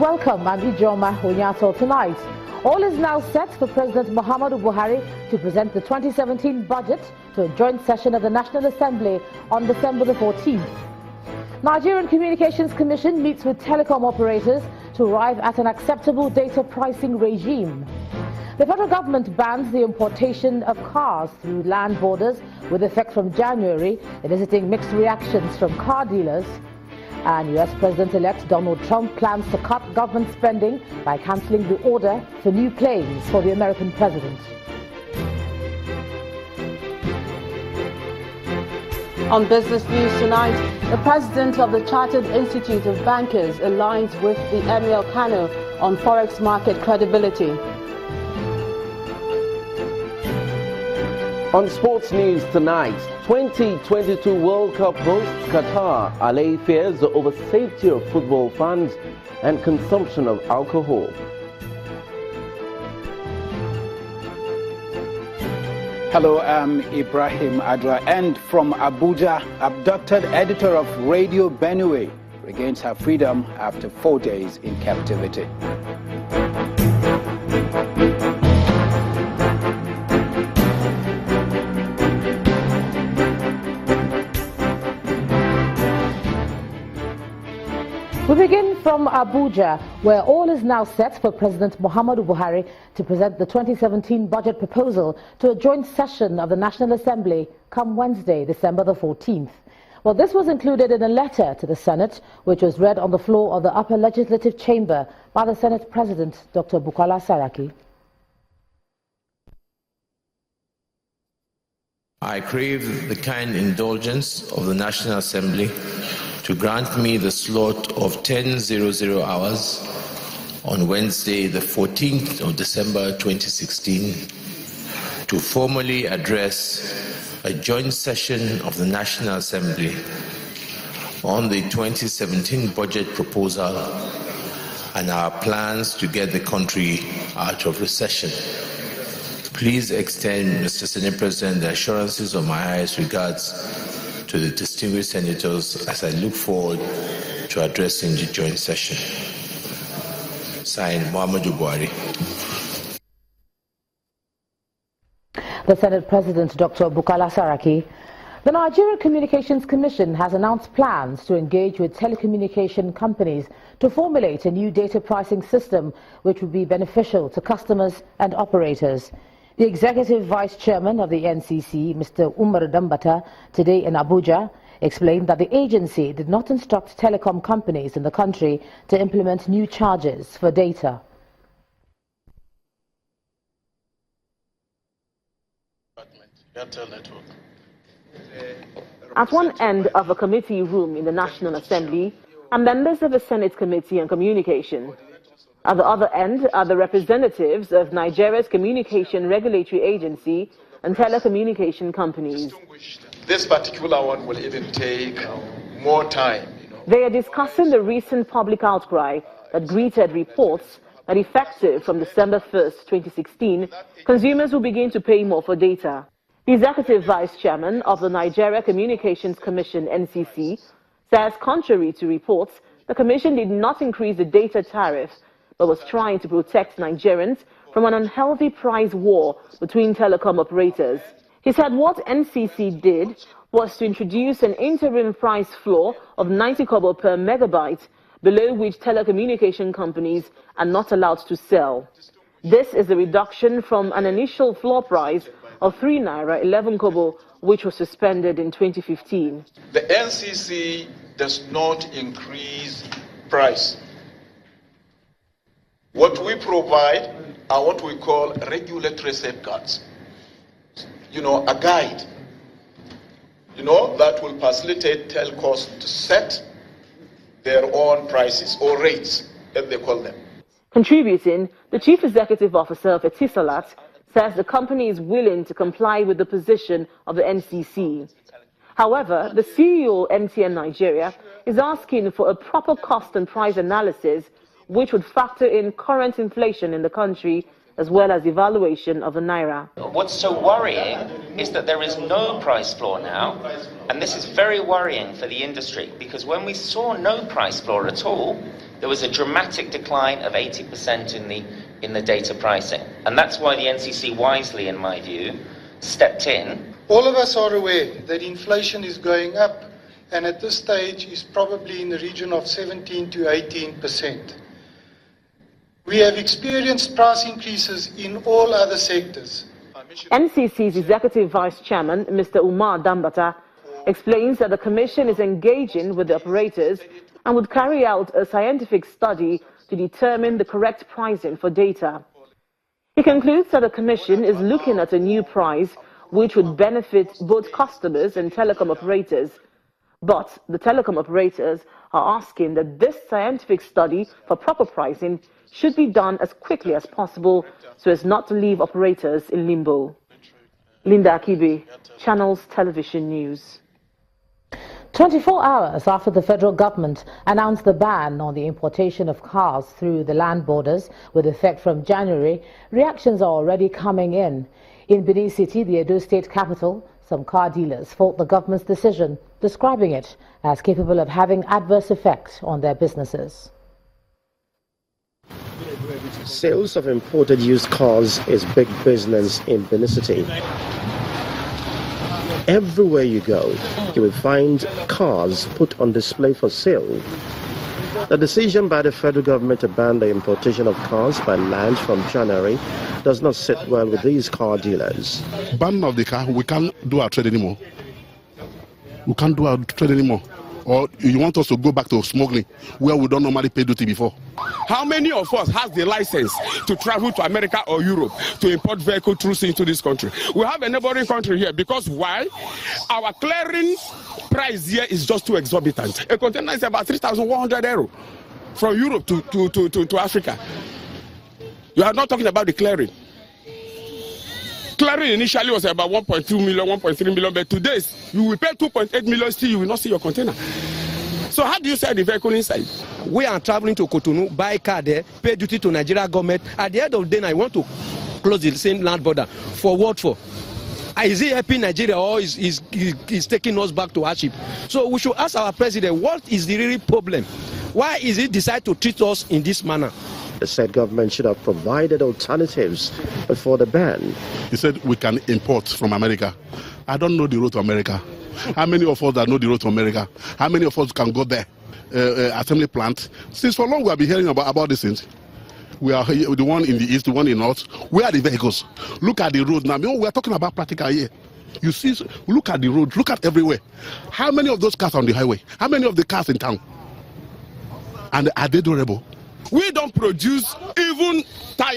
welcome. I'm Ijoma Onyato. Tonight, all is now set for President Muhammadu Buhari to present the 2017 budget to a joint session of the National Assembly on December the 14th. Nigerian Communications Commission meets with telecom operators to arrive at an acceptable data pricing regime. The federal government bans the importation of cars through land borders with effect from January, eliciting mixed reactions from car dealers. And US President-elect Donald Trump plans to cut government spending by cancelling the order for new planes for the American president. On business news tonight, the president of the Chartered Institute of Bankers aligns with the Emir Kano on forex market credibility. On sports news tonight, 2022 World Cup hosts Qatar allay fears over safety of football fans and consumption of alcohol. Hello, I'm Ibrahim Adra, and from Abuja, abducted editor of Radio Benue regains her freedom after 4 days in captivity. We begin from Abuja, where all is now set for President Muhammadu Buhari to present the 2017 budget proposal to a joint session of the National Assembly come Wednesday, December the 14th. Well, this was included in a letter to the Senate, which was read on the floor of the upper legislative chamber by the Senate President, Dr. Bukola Saraki. I crave the kind indulgence of the National Assembly to grant me the slot of 10:00 hours on Wednesday, the 14th of December 2016, to formally address a joint session of the National Assembly on the 2017 budget proposal and our plans to get the country out of recession. Please extend, Mr. Senate President, the assurances of my highest regards to the distinguished senators as I look forward to addressing the joint session. Signed, Muhammadu Buhari. The Senate President, Dr. Bukola Saraki. The Nigerian Communications Commission has announced plans to engage with telecommunication companies to formulate a new data pricing system which would be beneficial to customers and operators. The Executive Vice Chairman of the NCC, Mr. Umar Dambata, today in Abuja, explained that the agency did not instruct telecom companies in the country to implement new charges for data. At one end of a committee room in the National Assembly are members of the Senate Committee on Communication. At the other end are the representatives of Nigeria's Communication Regulatory Agency and telecommunication companies. This particular one will even take more time. They are discussing the recent public outcry that greeted reports that effective from December 1st, 2016, consumers will begin to pay more for data. The Executive Vice Chairman of the Nigeria Communications Commission, NCC, says contrary to reports, the Commission did not increase the data tariff but was trying to protect Nigerians from an unhealthy price war between telecom operators. He said what NCC did was to introduce an interim price floor of 90 kobo per megabyte, below which telecommunication companies are not allowed to sell. This is a reduction from an initial floor price of 3 naira 11 kobo, which was suspended in 2015. The NCC does not increase price. What we provide are what we call regulatory safeguards. A guide, that will facilitate telcos to set their own prices or rates, as they call them. Contributing, the Chief Executive Officer of Etisalat says the company is willing to comply with the position of the NCC. However, the CEO of MTN Nigeria is asking for a proper cost and price analysis which would factor in current inflation in the country as well as evaluation of the naira. What's so worrying is that there is no price floor now, and this is very worrying for the industry, because when we saw no price floor at all, there was a dramatic decline of 80% in the data pricing. And that's why the NCC wisely, in my view, stepped in. All of us are aware that inflation is going up, and at this stage is probably in the region of 17 to 18%. We have experienced price increases in all other sectors. NCC's Executive Vice Chairman, Mr. Umar Dambata, explains that the Commission is engaging with the operators and would carry out a scientific study to determine the correct pricing for data. He concludes that the Commission is looking at a new price which would benefit both customers and telecom operators. But the telecom operators are asking that this scientific study for proper pricing should be done as quickly as possible so as not to leave operators in limbo. Linda Akibe, Channels Television News. 24 hours after the federal government announced the ban on the importation of cars through the land borders with effect from January, reactions are already coming in. In Benin City, the Edo State capital, some car dealers fault the government's decision, describing it as capable of having adverse effects on their businesses. Sales of imported used cars is big business in Benin City. Everywhere you go, you will find cars put on display for sale. The decision by the federal government to ban the importation of cars by land from January does not sit well with these car dealers. Ban of the car, we can't do our trade anymore. We can't do our trade anymore. Or you want us to go back to smuggling, where we don't normally pay duty before? How many of us has the license to travel to America or Europe to import vehicle through into this country? We have a neighboring country here because why? Our clearing price here is just too exorbitant. A container is about 3,100 euro from Europe to Africa. You are not talking about the clearing. Clearing initially was about 1.2 million, 1.3 million, but today you will pay 2.8 million, still you will not see your container. So how do you sell the vehicle inside? We are traveling to Cotonou, buy car there, pay duty to Nigeria government. At the end of the day, I want to close the same land border. For what for? Is he helping Nigeria or is taking us back to hardship? So we should ask our president, what is the real problem? Why is he decide to treat us in this manner? The said government should have provided alternatives before the ban. He said we can import from America. I don't know the road to America. How many of us that know the road to America? How many of us can go there? Assembly plant. Since for long we have been hearing about these things. We are the one in the east, the one in the north. Where are the vehicles? Look at the road now. You know, we are talking about practical here. You see, look at the road, look at everywhere. How many of those cars on the highway? How many of the cars in town? And are they durable? We don't produce even tire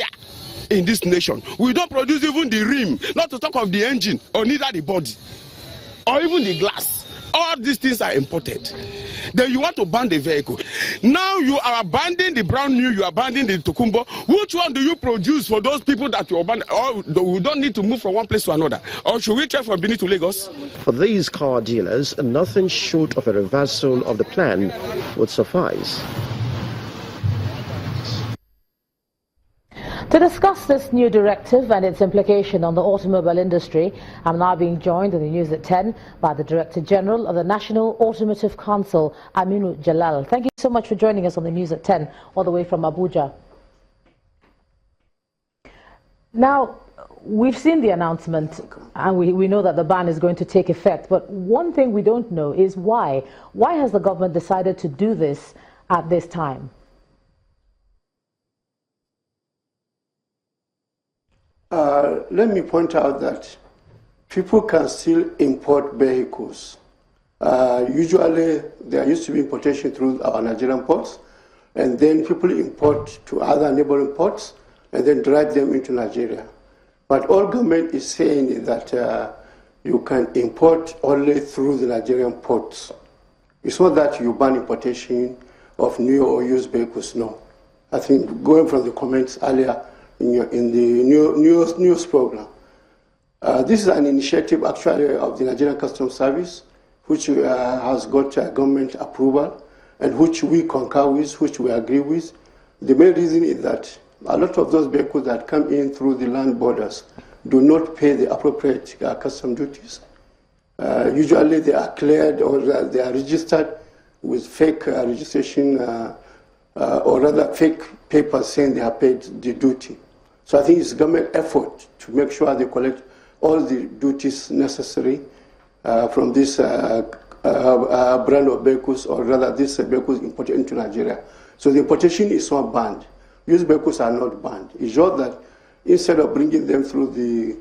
in this nation. We don't produce even the rim, not to talk of the engine, or neither the body, or even the glass. All these things are imported. Then you want to ban the vehicle. Now you are abandoning the brand new, you are abandoning the Tokumbo. Which one do you produce for those people that you abandon? Or we don't need to move from one place to another? Or should we travel from Benin to Lagos? For these car dealers, nothing short of a reversal of the plan would suffice. To discuss this new directive and its implication on the automobile industry, I'm now being joined in the News at 10 by the Director General of the National Automotive Council, Aminu Jalal. Thank you so much for joining us on the News at 10, all the way from Abuja. Now, we've seen the announcement and we know that the ban is going to take effect, but one thing we don't know is why. Why has the government decided to do this at this time? Let me point out that people can still import vehicles. Usually, there used to be importation through our Nigerian ports, and then people import to other neighboring ports and then drive them into Nigeria. But all government is saying is that you can import only through the Nigerian ports. It's not that you ban importation of new or used vehicles, no. I think going from the comments earlier, in the news program. This is an initiative actually of the Nigerian Customs Service, which has got government approval and which we concur with, which we agree with. The main reason is that a lot of those vehicles that come in through the land borders do not pay the appropriate custom duties. Usually they are cleared or they are registered with fake registration or rather fake papers saying they have paid the duty. So I think it's government effort to make sure they collect all the duties necessary from this brand of vehicles, or rather these vehicles imported into Nigeria. So the importation is not banned. These vehicles are not banned. It's just that instead of bringing them through the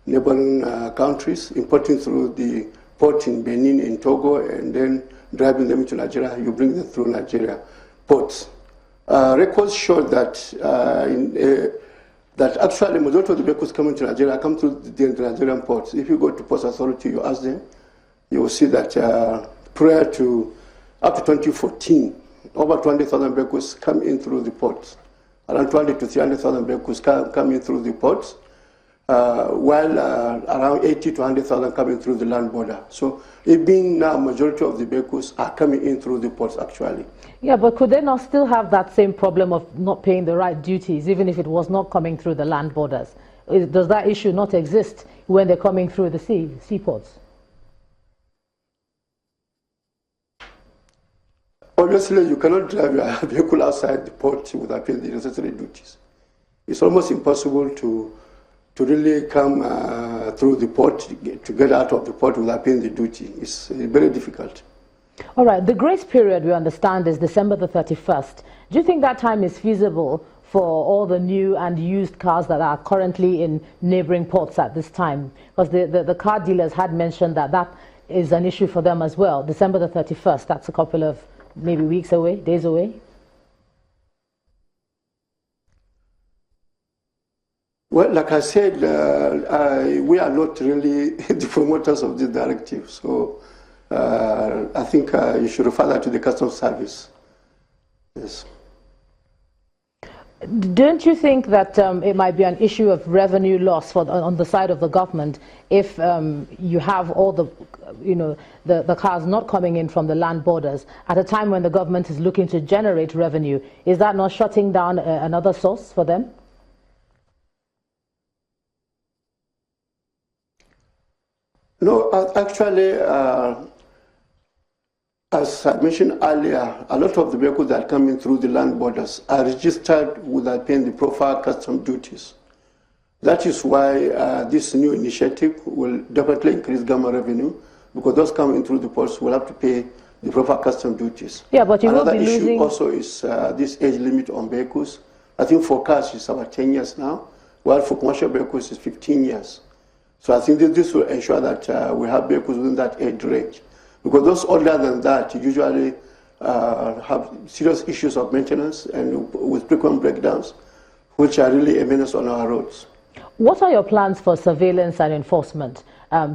neighboring countries, importing through the port in Benin, in Togo, and then driving them into Nigeria, you bring them through Nigeria ports. Records show that that actually the majority of the vehicles coming to Nigeria come through the Nigerian ports. If you go to Ports Authority, you ask them, you will see that prior to up to 2014, over 20,000 vehicles come in through the ports. Around 20 to 300,000 vehicles come in through the ports, while around 80 to 100,000 coming through the land border. So it being now majority of the vehicles are coming in through the ports actually. Yeah, but could they not still have that same problem of not paying the right duties, even if it was not coming through the land borders? Does that issue not exist when they're coming through the seaports? Obviously, you cannot drive your vehicle outside the port without paying the necessary duties. It's almost impossible to really come through the port, to get out of the port without paying the duty. It's very difficult. All right, the grace period, we understand, is December the 31st. Do you think that time is feasible for all the new and used cars that are currently in neighboring ports at this time? Because the car dealers had mentioned that that is an issue for them as well. December the 31st, that's a couple of maybe weeks away, days away? Well, like I said, we are not really the promoters of this directive. So I think you should refer that to the Customs Service. Yes. Don't you think that it might be an issue of revenue loss on the side of the government if you have all the, the cars not coming in from the land borders at a time when the government is looking to generate revenue? Is that not shutting down another source for them? No, actually, as I mentioned earlier, a lot of the vehicles that come in through the land borders are registered without paying the proper custom duties. That is why this new initiative will definitely increase government revenue, because those coming through the ports will have to pay the proper custom duties. Yeah, but you Another will be issue losing... also is this age limit on vehicles. I think for cars it's about 10 years now, while for commercial vehicles it's 15 years. So I think that this will ensure that we have vehicles within that age range. Because those older than that usually have serious issues of maintenance and with frequent breakdowns, which are really a menace on our roads. What are your plans for surveillance and enforcement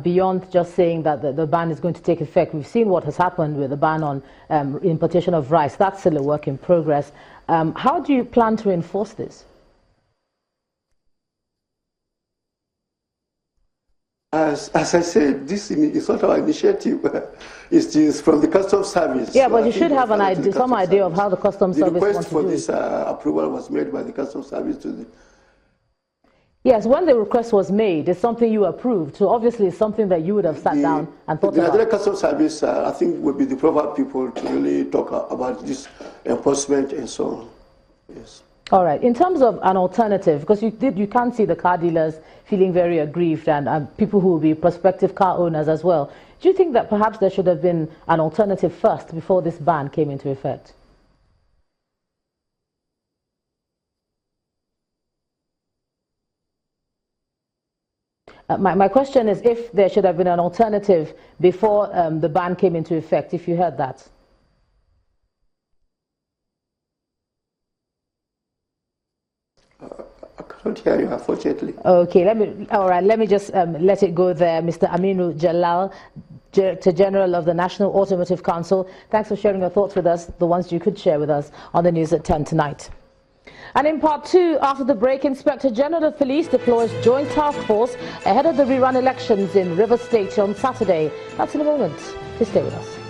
beyond just saying that the ban is going to take effect? We've seen what has happened with the ban on importation of rice. That's still a work in progress. How do you plan to enforce this? As I said, this is not our initiative. It's from the Customs Service. Yeah, but you should have an idea, some idea of how the Customs Service wants to do it. The request for this approval was made by the Customs Service to the... Yes, when the request was made, it's something you approved. So obviously it's something that you would have sat down and thought about. The Customs Service, I think, would be the proper people to really talk about this enforcement and so on. Yes. All right. In terms of an alternative, because you can see the car dealers feeling very aggrieved and people who will be prospective car owners as well. Do you think that perhaps there should have been an alternative first before this ban came into effect? My question is if there should have been an alternative before the ban came into effect, if you heard that. I cannot hear you, unfortunately. Okay, let me just let it go there. Mr. Aminu Jalal, Director General of the National Automotive Council, thanks for sharing your thoughts with us, the ones you could share with us on the news at 10 tonight. And in part 2, after the break, Inspector General of Police deploys joint task force ahead of the rerun elections in Rivers State on Saturday. That's in a moment. Please stay with us.